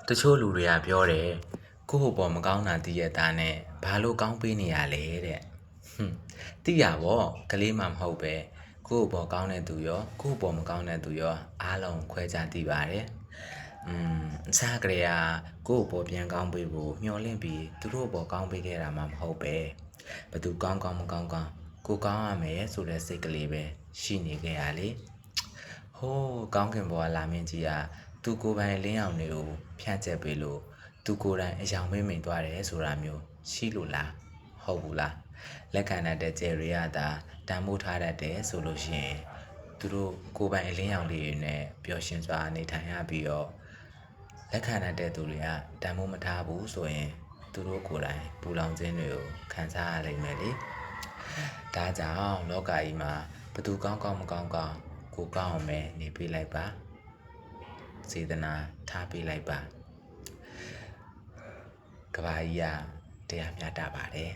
တချို့လူတွေကပြောတယ်ကိုယ့်ဘောမကောင်းတာတည်ရတာနဲ့ဘာလို့ကောင်းပေးနေရလဲတဲ့သိရပါ့ကလေးမှမဟုတ်ပဲကိုယ့်ဘောကောင်းတဲ့သူရောကိုယ့်ဘောမကောင်းတဲ့သူရောအားလုံးခွဲခြားသိပါတယ်အစားကလေးကကိုယ့်ဘောပြန်ကောင်းပေးဖို့မျှော်လင့်ပြီးသူတို့ဘောကောင်းပေးခဲ့တာမှမဟုတ်ပဲဘသူကောင်းကောင်းမကောင်းကောင်းကိုကောင်းရမယ်ဆိုတဲ့စိတ်ကလေးပဲရှိနေခဲ့ရလေဟိုးကောင်းခင်ဘောကလာမင်းကြီးကသူကိုယ်ပိုင်လင်းအောင်တွေကိုဖြန့်ကျက်ပေးလို့သူကိုယ်တိုင်အယောင်မိမ့်သွားတယ်ဆိုတာမျိုးရှိလို့လားဟုတ်ဘူးလားလက်ခံတဲ့ကျယ်ရီကသာတန်မိုးထားတတ်တယ်ဆိုလို့ရှိရင်သူတို့ကိုယ်ပိုင်အလင်းရောင်လေးတွေနဲ့ပျော်ရွှင်စွာနေထိုင်ရပြီးတော့လက်ခံတဲ့သူတွေကတန်မိုးမထားဘူးဆိုရင်သူတို့ကိုယ်တိုင်ပူလောင်ခြင်းတွေကိုခံစားရလိမ့်မယ်လေဒါကြောင့်လောကကြီးမှာဘသူကောင်းကောင်းမကောင်းကောင်းကိုကောင်းအောင်ပဲနေပေးလိုက်ပါစေတနာထားပေးလိုက်ပါကဘာကြီးကတရားမျှတပါတယ်